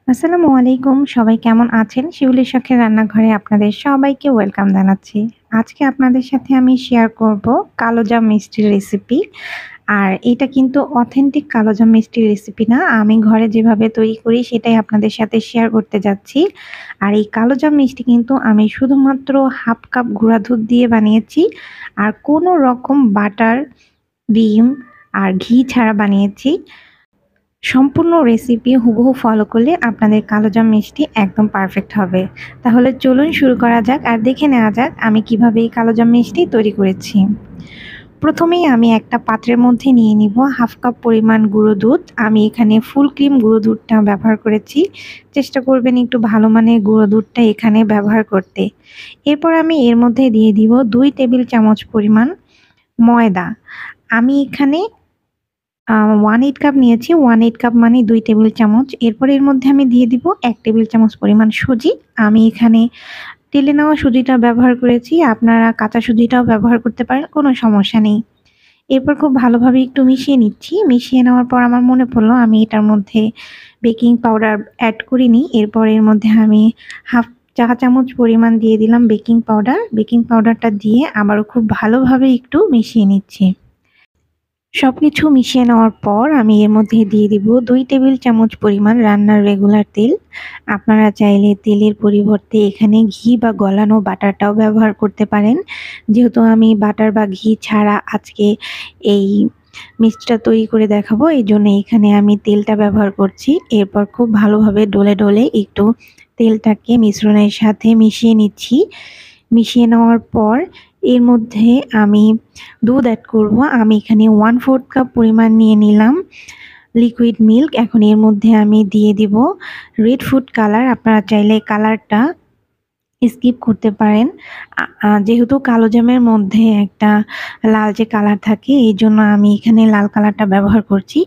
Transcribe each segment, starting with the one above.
আসসালামু আলাইকুম। সবাই কেমন আছেন? শিউলির শখের রান্নাঘরে আপনাদের সবাইকে ওয়েলকাম জানাচ্ছি। আজকে আপনাদের সাথে আমি শেয়ার করব কালোজাম মিষ্টির রেসিপি। আর এটা কিন্তু অথেন্টিক কালোজাম মিষ্টির রেসিপি না। আমি ঘরে যেভাবে তৈরি করি সেটাই আপনাদের সাথে শেয়ার করতে যাচ্ছি। আর এই কালোজাম মিষ্টি কিন্তু আমি শুধুমাত্র 1/2 কাপ গুঁড়া দুধ দিয়ে বানিয়েছি। আর কোনো রকম বাটার, ডিম আর ঘি ছাড়া বানিয়েছি। সম্পূর্ণ রেসিপি হুবহু ফলো করলে আপনাদের কালোজাম মিষ্টি একদম পারফেক্ট হবে। তাহলে চলুন শুরু করা যাক আর দেখে নেওয়া যাক আমি কিভাবে এই কালোজাম মিষ্টি তৈরি করেছি। প্রথমেই আমি একটা পাত্রের মধ্যে নিয়ে নিব 1/2 কাপ পরিমাণ গুঁড়ো দুধ। আমি এখানে ফুল ক্রিম গুঁড়ো দুধটা ব্যবহার করেছি। চেষ্টা করবেন একটু ভালো মানের গুঁড়ো দুধটা এখানে ব্যবহার করতে। এরপর আমি এর মধ্যে দিয়ে দিব 2 টেবিল চামচ পরিমাণ ময়দা। আমি এখানে 1/8 কাপ নিয়েছি। 1/8 কাপ মানে 2 টেবিল চামচ। এরপর এর মধ্যে আমি দিয়ে দিব 1 টেবিল চামচ পরিমাণ সুজি। আমি এখানে টেলে নেওয়া সুজিটা ব্যবহার করেছি। আপনারা কাঁচা সুজিটাও ব্যবহার করতে পারেন, কোনো সমস্যা নেই। এরপর খুব ভালোভাবে একটু মিশিয়ে নিচ্ছি। মিশিয়ে নেওয়ার পর আমার মনে পড়ল আমি এটার মধ্যে বেকিং পাউডার এড করিনি। এরপর এর মধ্যে আমি 1/2 চা চামচ পরিমাণ দিয়ে দিলাম বেকিং পাউডার। বেকিং পাউডারটা দিয়ে আবারও খুব ভালোভাবে একটু মিশিয়ে নিচ্ছি। সবকিছু মিশিয়ে নেওয়ার পর আমি এর মধ্যে দিয়ে দিব 2 টেবিল চামচ পরিমাণ রান্নার রেগুলার তেল। আপনারা চাইলে তেলের পরিবর্তে এখানে ঘি বা গলানো বাটারটাও ব্যবহার করতে পারেন। যেহেতু আমি বাটার বা ঘি ছাড়া আজকে এই মিষ্টিটা তৈরি করে দেখাবো, এইজন্য এখানে আমি তেলটা ব্যবহার করছি। এরপর খুব ভালোভাবে ডলে, ডলে একটু তেলটাকে মিশ্রণের সাথে মিশিয়ে নিচ্ছি। মিশিয়ে নেওয়ার পর এর মধ্যে আমি দুধ এড করব। আমি এখানে 1/4 কাপ পরিমাণ নিয়ে নিলাম লিকুইড মিল্ক। এখন এর মধ্যে আমি দিয়ে দিব রেড ফুড কালার। আপনারা চাইলে কালারটা স্কিপ করতে পারেন। যেহেতু কালোজামের মধ্যে একটা লালচে কালার থাকে, এইজন্য আমি এখানে লাল কালারটা ব্যবহার করছি।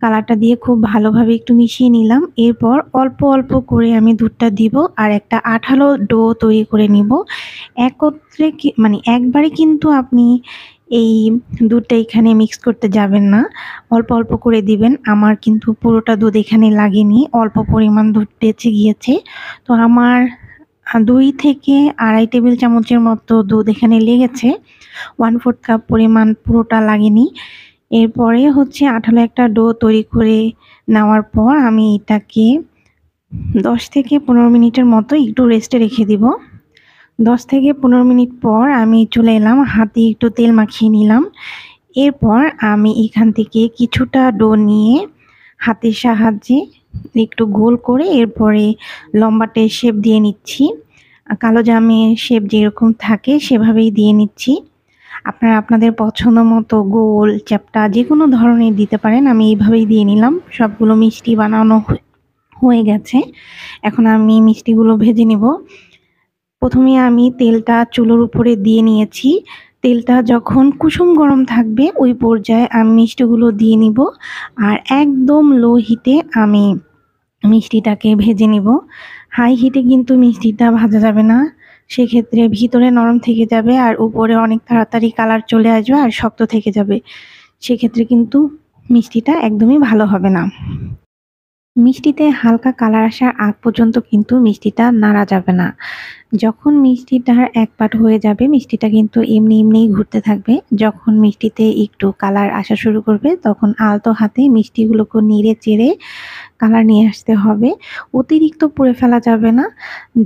কালারটা দিয়ে খুব ভালোভাবে একটু মিশিয়ে নিলাম। এরপর অল্প, অল্প করে আমি দুধটা দিব আর একটা আঠালো ডো তৈরি করে নিব। একত্রে মানে একবারে কিন্তু আপনি এই দুধটা এখানে মিক্স করতে যাবেন না। অল্প, অল্প করে দিবেন। আমার কিন্তু পুরোটা দুধ এখানে লাগেনি। অল্প পরিমাণ দুধ বেঁচে গিয়েছে। তো আমার 2 থেকে 2.5 টেবিল চামচের মতো দুধ এখানে লেগেছে। 1/4 কাপ পরিমাণ পুরোটা লাগেনি। এরপরে হচ্ছে আঠালো একটা ডো তৈরি করে নেওয়ার পর আমি এটাকে 10 থেকে 15 মিনিটের মতো একটু রেস্টে রেখে দিব। 10 থেকে 15 মিনিট পর আমি চলে এলাম, হাতে একটু তেল মাখিয়ে নিলাম। এরপর আমি এখান থেকে কিছুটা ডো নিয়ে হাতের সাহায্যে একটু গোল করে এরপরে লম্বাটে শেপ দিয়ে নিচ্ছি। কালোজামের শেপ যেরকম থাকে সেভাবেই দিয়ে নিচ্ছি। আপনারা আপনাদের পছন্দ মতো গোল, চ্যাপ্টা যেকোনো ধরনের দিতে পারেন। আমি এইভাবেই দিয়ে নিলাম। সবগুলো মিষ্টি বানানো হয়ে গেছে। এখন আমি মিষ্টিগুলো ভেজে নিব। প্রথমে আমি তেলটা চুলোর উপরে দিয়ে নিয়েছি। তেলটা যখন কুসুম গরম থাকবে ওই পর্যায়ে আমি মিষ্টিগুলো দিয়ে নিব। আর একদম লো হিটে আমি মিষ্টিটাকে ভেজে নিব। হাই হিটে কিন্তু মিষ্টিটা ভাজা যাবে না। সেক্ষেত্রে ভিতরে নরম থেকে যাবে আর উপরে অনেক তাড়াতাড়ি কালার চলে আসবে আর শক্ত থেকে যাবে। সেক্ষেত্রে কিন্তু মিষ্টিটা একদমই ভালো হবে না। মিষ্টিতে হালকা কালার আসার আগ পর্যন্ত কিন্তু মিষ্টিটা নাড়া যাবে না। যখন মিষ্টিটার এক পাট হয়ে যাবে মিষ্টিটা কিন্তু এমনি এমনিই ঘুরতে থাকবে। যখন মিষ্টিতে একটু কালার আসা শুরু করবে তখন আলতো হাতে মিষ্টিগুলোকে নেড়ে চেড়ে কালার নিয়ে আসতে হবে। অতিরিক্ত পুড়ে ফেলা যাবে না।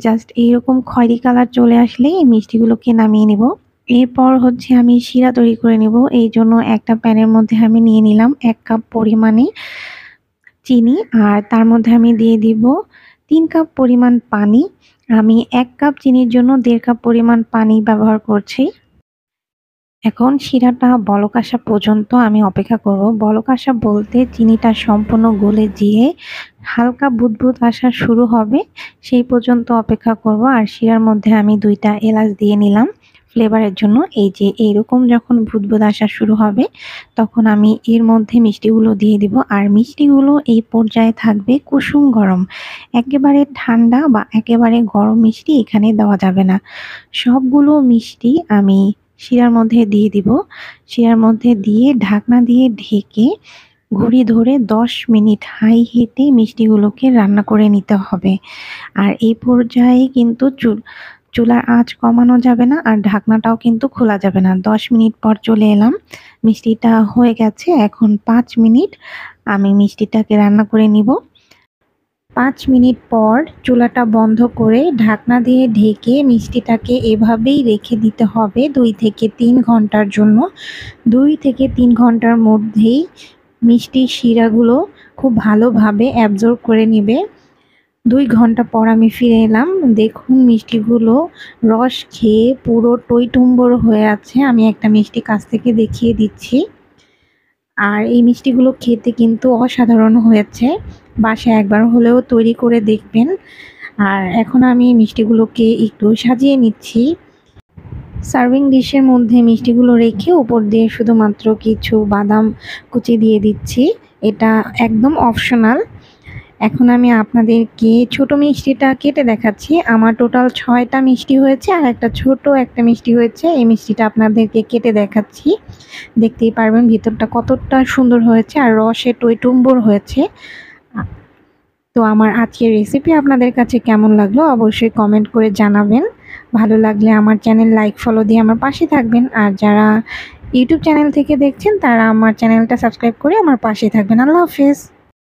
জাস্ট এইরকম খয়েরি কালার চলে আসলেই এই মিষ্টিগুলোকে নামিয়ে নিব। এরপর হচ্ছে আমি শিরা তৈরি করে নিব। এইজন্য একটা প্যানের মধ্যে আমি নিয়ে নিলাম 1 কাপ পরিমাণে চিনি আর তার মধ্যে আমি দিয়ে দিব 3 কাপ পরিমাণ পানি। আমি 1 কাপ চিনির জন্য 1.5 কাপ পরিমাণ পানি ব্যবহার করছি। এখন শিরাটা বলক আসা পর্যন্ত আমি অপেক্ষা করব। বলক আসা বলতে চিনিটা সম্পূর্ণ গলে গিয়ে হালকা বুদবুদ আসা শুরু হবে, সেই পর্যন্ত অপেক্ষা করব। আর শিরার মধ্যে আমি 2টা এলাচ দিয়ে নিলাম ফ্লেভারের জন্য। এই যে এইরকম যখন বুদবুদ আসা শুরু হবে তখন আমি এর মধ্যে মিষ্টিগুলো দিয়ে দিব। আর মিষ্টিগুলো এই পর্যায়ে থাকবে কুসুম গরম। একেবারে ঠান্ডা বা একেবারে গরম মিষ্টি এখানে দেওয়া যাবে না। সবগুলো মিষ্টি আমি শিরার মধ্যে দিয়ে দিব। শিরার মধ্যে দিয়ে ঢাকনা দিয়ে ঢেকে ঘুরি ধরে 10 মিনিট হাই হিটে মিষ্টিগুলোকে রান্না করে নিতে হবে। আর এই পর্যায়ে কিন্তু চুলার আঁচ কমানো যাবে না, আর ঢাকনাটাও কিন্তু খোলা যাবে না। 10 মিনিট পর চলে এলাম। মিষ্টিটা হয়ে গেছে। এখন 5 মিনিট আমি মিষ্টিটাকে রান্না করে নিব। 5 মিনিট পর চুলাটা বন্ধ করে ঢাকনা দিয়ে ঢেকে মিষ্টিটাকে এভাবেই রেখে দিতে হবে 2 থেকে 3 ঘন্টার জন্য। 2 থেকে 3 ঘন্টার মধ্যেই মিষ্টির শিরাগুলো খুব ভালোভাবে অ্যাবজর্ব করে নিবে। 2 ঘন্টা পর আমি ফিরে এলাম। দেখুন মিষ্টিগুলো রস খেয়ে পুরো টইটুম্বর হয়ে আছে। আমি একটা মিষ্টি কাছ থেকে দেখিয়ে দিচ্ছি। আর এই মিষ্টিগুলো খেতে কিন্তু অসাধারণ হয়েছে। বাসায় একবার হলেও তৈরি করে দেখবেন। আর এখন আমি মিষ্টিগুলোকে একটু সাজিয়ে নিচ্ছি। সার্ভিং ডিশের মধ্যে মিষ্টিগুলো রেখে উপর দিয়ে শুধুমাত্র কিছু বাদাম কুচি দিয়ে দিচ্ছি। এটা একদম অপশনাল। এখন আমি আপনাদেরকে ছোট মিষ্টিটা কেটে দেখাচ্ছি। আমার টোটাল 6টা মিষ্টি হয়েছে, আর একটা ছোট একটা মিষ্টি হয়েছে। এই মিষ্টিটা আপনাদেরকে কেটে দেখাচ্ছি। দেখতেই পারবেন ভিতরটা কতটা সুন্দর হয়েছে আর রসে টইটুম্বর হয়েছে। তো আমার আজকের রেসিপি আপনাদের কাছে কেমন লাগলো অবশ্যই কমেন্ট করে জানাবেন। ভালো লাগলে আমার চ্যানেল লাইক ফলো দিয়ে আমার পাশে থাকবেন। আর যারা ইউটিউব চ্যানেল থেকে দেখছেন তারা আমার চ্যানেলটা সাবস্ক্রাইব করে আমার পাশে থাকবেন। আল্লাহ হাফেজ।